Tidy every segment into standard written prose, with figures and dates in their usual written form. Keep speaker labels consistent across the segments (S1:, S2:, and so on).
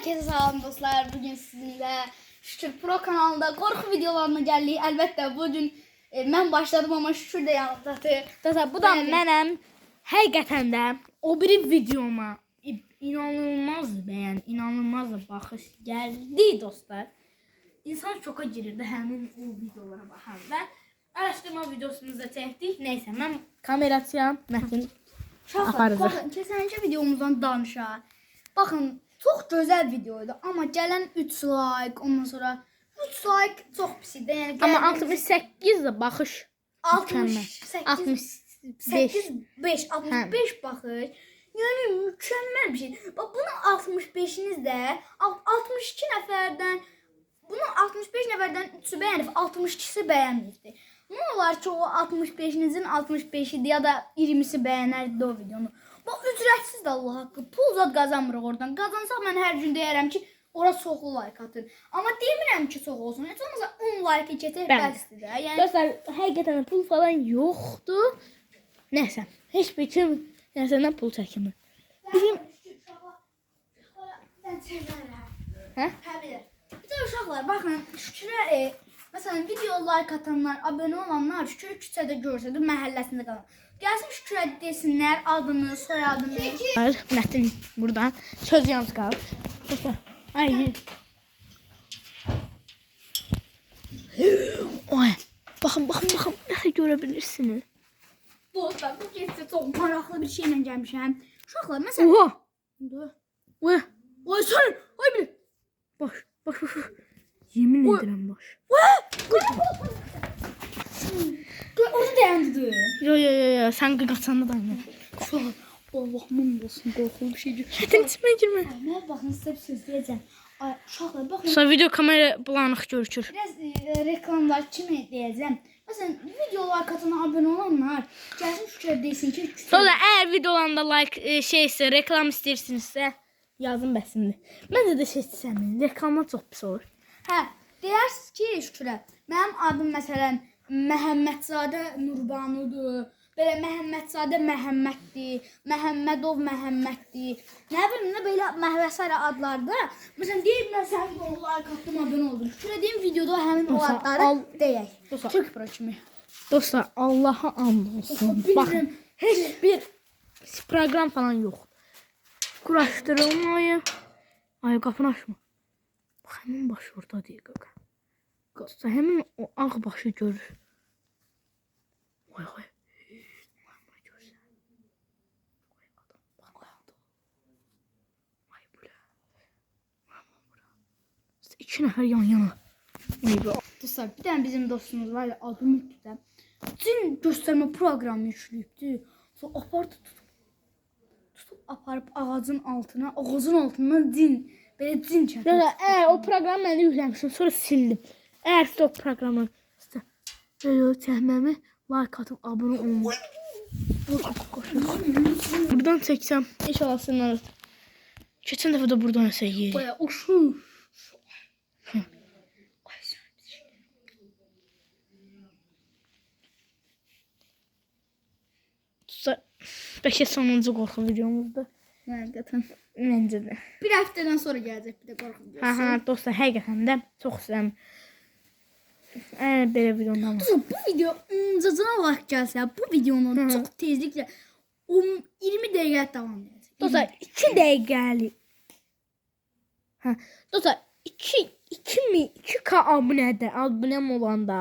S1: Herkese selam dostlar. Bugün sizinle Şükür Pro kanalında korku videolarına geldik. Elbette bugün ben başladım ama Şükür de yanımdadır.
S2: Dostlar, bu da mənim həqiqətən də o biri videoma inanılmaz baxış gəldi dostlar. İnsan şoka girirdi həmin o videolara baxanda. Araşdırma videosunu da çəkdik. Neysə, mən kameraçıyam. Mətin aparırıq.
S1: Bakın keçənki videomuzdan danışaq. Bakın çok güzel videoydu ama gelen 3 like, ondan sonra 3 like çok pis idi. Yani
S2: Amma 68 də baxış
S1: 65 bakış. Yani mükemmel bir şey. Bak bunun 65'iniz de 62 nəfərdən bunun 65 nəfərdən 3'ü bəyənib, 62'si bəyənmirdi. Ne olar ki o 65'inizin 65'idi ya da 20'si bəyənərdi o videonu. Bak ücretsiz de Allah haqqı. Pul zat qazanmırıq oradan. Qazansaq mən hər gün deyərəm ki, ora çoxlu like atın. Amma demirəm ki, çox olsun. Heç olmasa 10 like keçək bəsdir də. Yəni
S2: dostlar, həqiqətən pul falan yoxdur. Nəysə, heç bir kim nəsəndən pul çəkmir. Bizim
S1: Hə? Bilir. Bir de uşaqlar baxın, Şükürə məsələn video like atanlar, abunə olanlar Şükür küçədə görsədə məhəlləsində qalan. Gəlsin Şükürə desinlər adını, soyadını.
S2: Mətin buradan söz yalnız qalır. Ay. Oy. Baxın, nəsə görə bilirsiniz.
S1: Dostlar, bu gecə çox maraqlı bir şeylə gəlmişəm. Uşaqlar, məsələn,
S2: Oha.
S1: Oy, sorry. Oy bir.
S2: Baş. Yemin edirəm baş.
S1: Onu dayandı.
S2: Yo, sən qaçanda da aynı.
S1: Allah'ım olsun, qorxulu bir şeydir.
S2: Çətin girmə.
S1: Mən baxın sizə bir söz deyəcəm. Ay, uşaqlar baxın.
S2: Sonra video kamera bulanıq görükür.
S1: Biraz reklamlar kimi deyəcəm. Məsələn, videolar katına abunə olanlar gəlsin Şükür desin ki,
S2: Sonra əgər videolarında like şeysə, reklam istəyirsinizsə, yazın bəsimdir. Məncə də şey istəməyin. Reklamlar çox pis olur.
S1: hə, deyərsiniz ki, Şükürə, mənim adım məsələn Məhəmmədzadə Nurbanudur. Belə Məhəmmədzadə Məhəmməddir, Məhəmmədov Məhəmməddir. Nə bilim, nə belə məhvəsərə adlarda. Məsələn, deyib mən sənin like atdım, abunə oldum. Şükürə deyim videoda həmin o adları deyək. Türk Pro kimi.
S2: Dostlar, Allaha and olsun. Baxın, heç bir program falan yoxdur. Quraşdırılmayı. Ay, qapını açma. Bax, həmin baş orada deyil qaqa. Dostlar, həmin o ağ başı görür. Vay. İki nəfər yan-yana.
S1: Dostlar, bir tane bizim dostumuz var ya, adı Müftüdə. Cin göstərmə proqramı yükləyibdi. Sonra apardı tutup aparıb ağacın altından cin, belə cin çəkir.
S2: Əgər o proqramı mən yükləmişdim, sonra sildim. Əgər siz o proqramı video çəkməmi like atıb abunə olun. Buradan çəksəm, inşallah sınır. Keçən dəfə də buradan nəsə yeyir.
S1: Baya uşu.
S2: Bəlkə sonuncu qorxu videomuzdur.
S1: Həqiqətən.
S2: Məncə də.
S1: Bir həftədən sonra gələcək bir də qorxu videosu.
S2: Hə, dostlar, həqiqətən də çox istəyirəm. Belə videondan var.
S1: Dostlar, bu video cacına vaxt gəlsə, bu videonun çox tezliklə 20 dəqiqə davam edəcək.
S2: Dostlar, 2 dəqiqəlik. Hə, dostlar, 2K abunəm olanda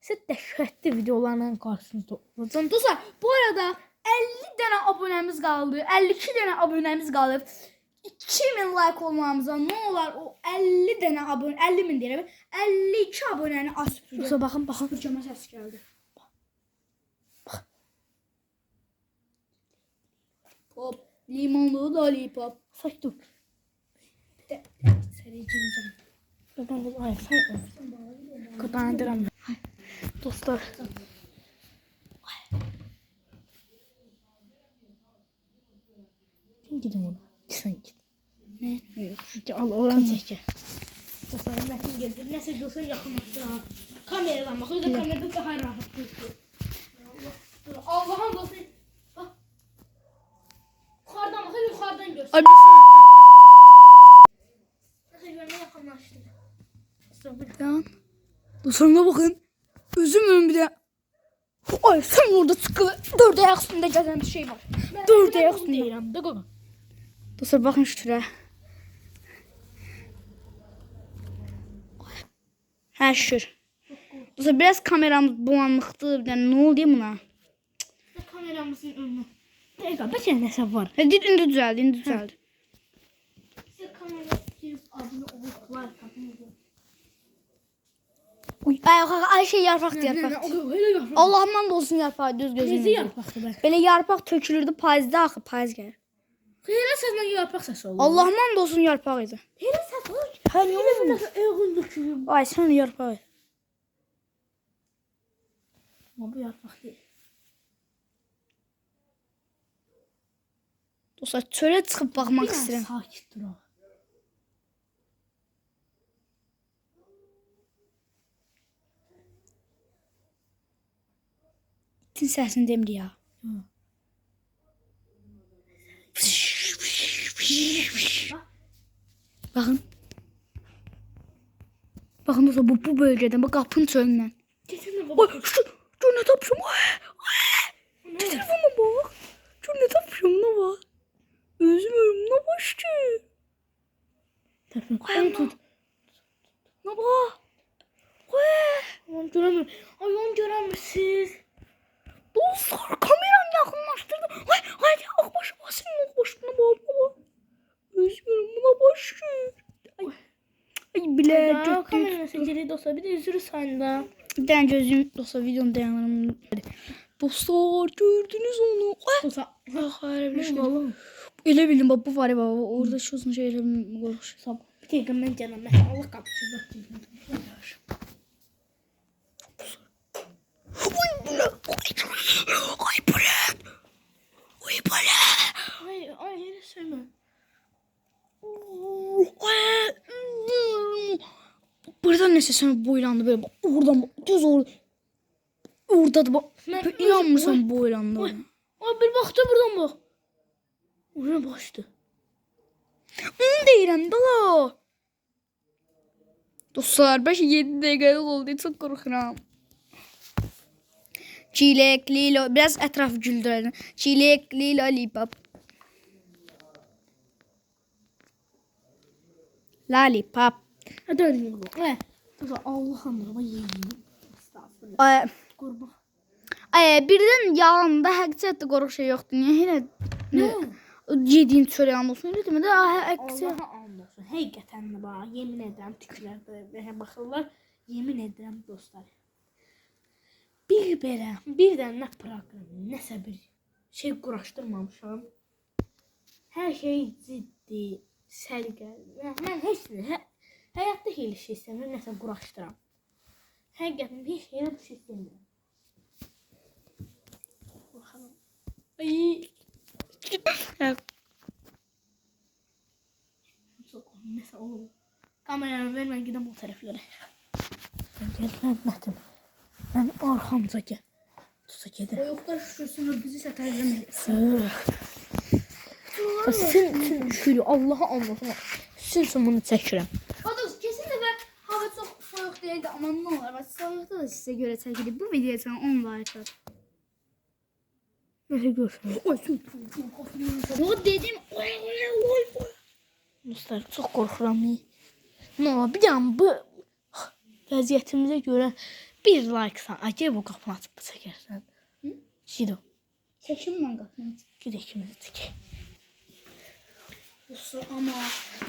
S2: sizə dəhşətli videolarla qarşınızda olacağam.
S1: Dostlar, bu arada 50 dənə abunəmiz qaldı. 52 dənə abunəmiz qalıb. 2000 like olmamıza ne olar o 50 dənə abunə, 50 min deyirəm. 52 abunəni açıb.
S2: Dostlar, baxın.
S1: Süpürgəmə səs gəldi.
S2: Bax.
S1: Pop, limonlu lollipop.
S2: Sakit dur.
S1: Səricimcəm.
S2: Ay, qadandıram. Dostlar. Gidin ona. Sen git.
S1: Ne?
S2: Al oran çəkə.
S1: Dostlar, Mətin gəldi. Nəsə görsə yaxınlaşdı. Kameradan bax, özü də kamerada daha rahat gözükür. Allah'ın dostlar. Bax. Yuxarıdan bax, yuxarıdan görsün. Dostlarına bakın. Özüm önümde. Ay sen orada sıkılı. Dört ayak üstünde gezen bir şey var. Dört ayak üstünde.
S2: deyirəm də qaqa.
S1: Dostlar bakın şu türe. Ha şükür. Dostlar biraz kameramız bulanlıktı. Bir de ne oldu buna?
S2: Kameramızın önünə. Dəqiqə, bəlkə nəsə var.
S1: Hadi indi düzeldi, indi düzeldi.
S2: Sizə kamera girib abunə olublar.
S1: Ay şey yarpak yarpak. Allah'ımdan da olsun yarpağı düz gözünü.
S2: Necə yarpaqdır bə?
S1: Böyle yarpak tökülürdü payızda axı payız gəlir.
S2: Xeyirə səslə yarpaq səsi olur.
S1: Allah'ımdan da olsun yarpağıydı.
S2: Xeyirə səs olur.
S1: Her
S2: Elə bir
S1: yolun.
S2: dəfə eğin dökülür.
S1: Ay sen yarpağı.
S2: Amma bu yarpaq deyil.
S1: Dostlar çölə çıxıb baxmaq
S2: Biraz
S1: istəyirəm.
S2: sakit dur o.
S1: İtin səsini demir ya. Bakın. Bakın dostlar bu bölgeden bak kapının çölünden.
S2: Keçirmə baba.
S1: Ay şu ne tapışım. Telefona bak. Şu ne tapışım ne var. Özüm ne başçı.
S2: Onu tut.
S1: Ne var.
S2: Onu görəmir. Ay onu görəmirsiniz.
S1: Dostlar kameram yakınlaştırdı. Ay akbaşı basın akbaşına bak. Özüm buna başçı. Ay bile
S2: Ya
S1: çok
S2: kamera səcəri dostlar. Bir də üzürü sayında.
S1: Bir tane gözüm dostlar videonun dayanırım. Dostlar gördünüz onu.
S2: Dostlar.
S1: Hayır bir şey.
S2: Oğlum.
S1: Elə bildim baba bu var ya baba orada şu uzun şeyler konuş.
S2: Bir dəqiqə mən gələm. Mən Allah qapısı da.
S1: Ay bu ne? Ay bu ne?
S2: Ay elə söymə.
S1: Buradan neyse sen boylandı böyle bak. Oradan bak. Düz orada. Orada da bak. İnanmırsan boylandı.
S2: Ay bir baxdı buradan bax. Ona başdı.
S1: Onu deyirəm dala. Dostlar 7 dəqiqə oldu. Çok korkuram. Çilek, lilo. Biraz etrafı güldürelim. Çilek, lilo, lollipop. Lollipop.
S2: Hadi öyle bax. Dostlar Allah'ım baba yeyim. Estağfurullah.
S1: Ay,
S2: Qurban.
S1: birdən yalanda həqiqətdə qorxu şey yoxdur. Niyə elə yediyin çörək olsun? Elə demə də həqiqətən.
S2: Allah'a and olsun. Həqiqətən də bax, yemin edirəm tüklərdə belə baxırlar. Yemin edirəm dostlar. Bir dənə nə proqram, nəsə bir şey quraşdırmamışam. Hər şey ciddi, səliqəli. Mən heç nə, həyatda heç şey istəmirəm, nəsə quraşdıram. Həqiqətən heç yerə bir şey istəmirəm. Baxalım. Ay. Nəsə olur. Kameranı ver, mən gedəm o tərəflərə. Gəlməm mətim. Mən arxamca gəl. Tusa gedir.
S1: Yoxlar şükürsün bizi sətərləmir.
S2: Sən şükür Allah'a anlasın. Sən bunu çəkirəm.
S1: Odur kesin də və hava çox soyuq deyildi amma nə olar? Bax soyuqda da sizə görə çəkilir. Bu videoya sən 10 like at.
S2: Nəsə görsən.
S1: Oy çok. O dedim. Oy.
S2: Dostlar çox qorxuram. Nə olar? Bir dənə bu vəziyyətimizə görə bir like sən. Acaba bu qapını açıb çəkərsən. Şido.
S1: Çəkim mən qapını.
S2: Gedək ikimiz çəkək.
S1: Dostlar ama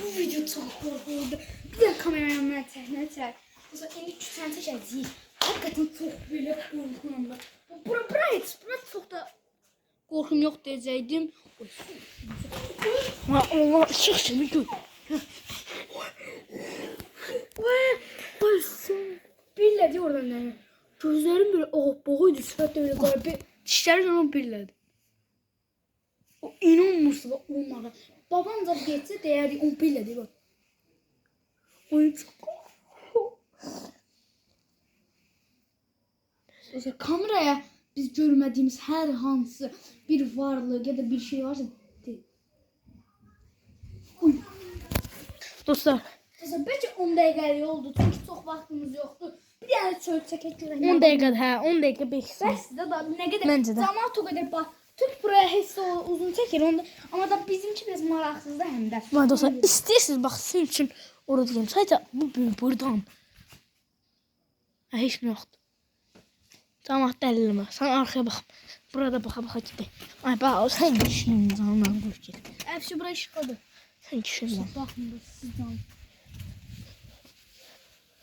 S1: bu video çok korkunçtu. Bir de kameraya mən çək. Dostlar indi 2 tane çəkəcəyik. Hakikaten çok böyle korkunçdu. Bura çok da korkum yok diyecektim.
S2: Allah işıq səni gör.
S1: Ay sen billedi oradan yani. Gözlerim böyle boğuydu. Sıfatla böyle garip. Dişleri zaman billedi. O inanmırsın bak onlara. Babam da geçse değerli o billedi bak. Ay çok işte kameraya biz görmediğimiz her hansı bir varlık ya da bir şey varsa
S2: Dostlar.
S1: Mesela bence 10 dəqiqəlik oldu çünkü çok vaktimiz yoktu. Bir dənə söz çəkək görək.
S2: 10 dəqiqə, hə, 10 dəqiqə 5 saat.
S1: Bəs də nə qədər
S2: Məncə də.
S1: cəmaət o qədər bax. Türk buraya heç də uzun çəkir onda. Amma da bizimki biraz maraqsız da həm də.
S2: Vay dostlar, istəyirsiniz bax sizin üçün orada deyim. Sadəcə bu buradan. Heç nə yoxdur. Cəmaət dəlilmə. Sən arxaya bax. Burada baxa gedək. Ay bax, sən kişinin canından qoş get.
S1: Əfşi bura işıqlıdır.
S2: Sən kişinin.
S1: Baxın da sizdən.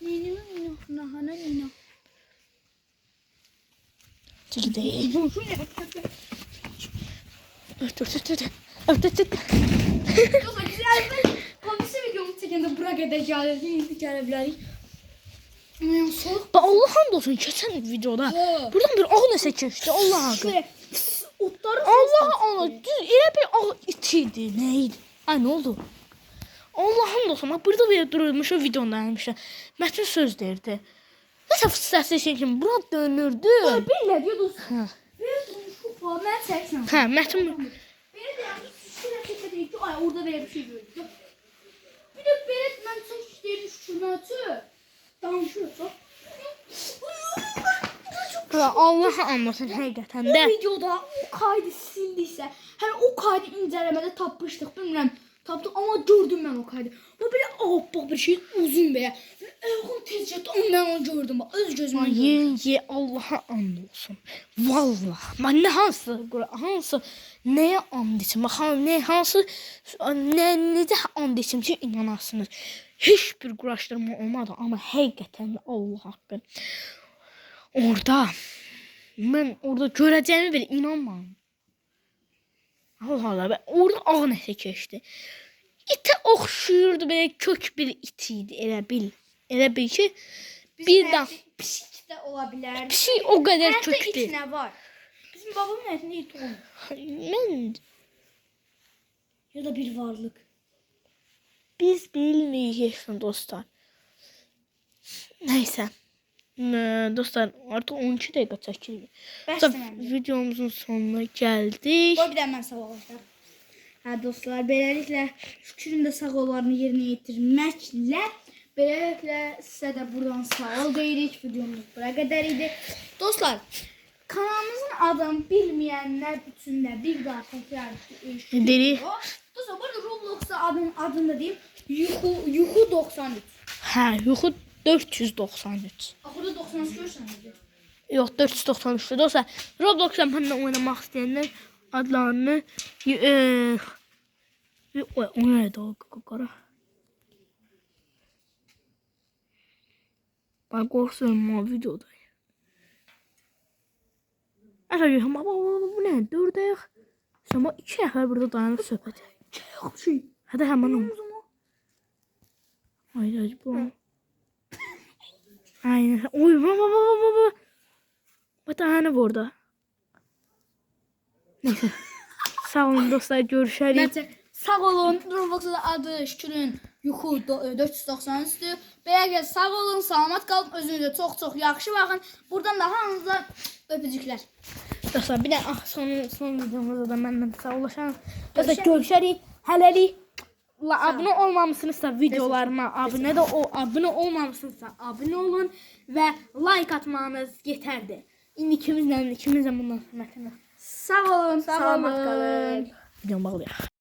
S1: Nino, nahana.
S2: Gedək. Öt.
S1: Yoxsa güzel. Komisi videomu çəkəndə bura qədər gələ bilərik. Ayağım soğuk.
S2: Bax Allah hamd olsun keçən videoda. Buradan bir ağ nəsə keçdi. Allah haqqı.
S1: Otları
S2: Allah düz elə bir ağ it idi. Nə idi? Ay nə oldu? Allah hamd olsun. Bax burada belə durmuş o videonda gəlmişəm. Mətin söz deyirdi. Nəsə fıstası şey kimi bura dönürdü.
S1: Belə diyor dostum.
S2: Hə.
S1: Belə durmuşuq falan. Mən çəksən.
S2: Hə, Mətin
S1: Belə deyəm ki, şuraya çəkəcək ki, ay orada belə bir şey gördük. Bir də belə mən çox istəyirəm şunatı. Danışıyorsa.
S2: Allah anlasın həqiqətən
S1: Bu
S2: də.
S1: videoda o kaydı sildiysə, hələ o kaydı incələmədə tapmışdıq, bilmirəm. Tapdıq amma gördüm mən o kaydı. Bu belə ağappaq bir şey uzun belə. Ayağım tez çatdı, mən onu gördüm. Bax, öz gözümlə gördüm.
S2: Ye Allah'a and olsun. Vallahi. Mən nə hansı nəyə and içim? Bax nə hansı necə and içim ki inanasınız. Heç bir quraşdırma olmadı amma həqiqətən də Allah haqqı. Mən orada görəcəyimi belə inanmadım. Allah, orada ağ nəsə keçdi. İtə oxşuyurdu, belə kök bir it idi, elə bil ki, birdən
S1: Pişik də ola bilər.
S2: pişik o qədər
S1: Həyatda
S2: kökdü.
S1: it nə var? Bizim babamın həyatında it olmur.
S2: Mən
S1: Ya da bir varlık.
S2: biz bilmirik dostlar. Nəysə. Dostlar artıq 12 dəqiqə çəkirik.
S1: Bəsdir məncə.
S2: Videomuzun sonuna gəldik.
S1: Qoy bir də mən sağ olacaq. Hə dostlar, beləliklə Şükürün də sağ ollarını yerinə yetirməklə beləliklə sizə də buradan sağ ol deyirik. Videomuz bura qədər idi. Dostlar, kanalımızın adını bilməyənlər üçün də bir daha təkrar
S2: Deyirik.
S1: Dostlar, burada Roblox'da adını deyim. Yuxu 93.
S2: Hə, yoxu 493.
S1: Axırda 93 görürsənizdir.
S2: Yox, 493. Dostlar, Roblox'da mənimlə oynamaq istəyənlər adlarını o nədir o qara? Bax, qorxuyorum o videoda. Əsəl bu nə? 4 ayaq. Sən bax 2 nəfər burada dayanıb söhbət edir. Hədə həmən o. Ay, bu. Aynen. Oy, baba. Bir tane burada. Neyse. Sağ olun dostlar, görüşərik.
S1: Məncə sağ olun. Roblox'da adı Şükürün Yuxu 493'dür. Belə sağ olun, salamat qalın. Özünüzə çox yaxşı baxın. Buradan da hamınıza öpücüklər.
S2: Dostlar, bir də son videomuzda da məndən sağollaşan. Dostlar, görüşərik. Hələlik. Abunə olmamışsınızsa videolarıma abunə olmamışsınızsa abunə olun və like atmanız yetərdir. İndi ikimizlə bundan sonra.
S1: Sağ olun,
S2: Salamat
S1: salamat qalın.
S2: Videomu bağlayaq.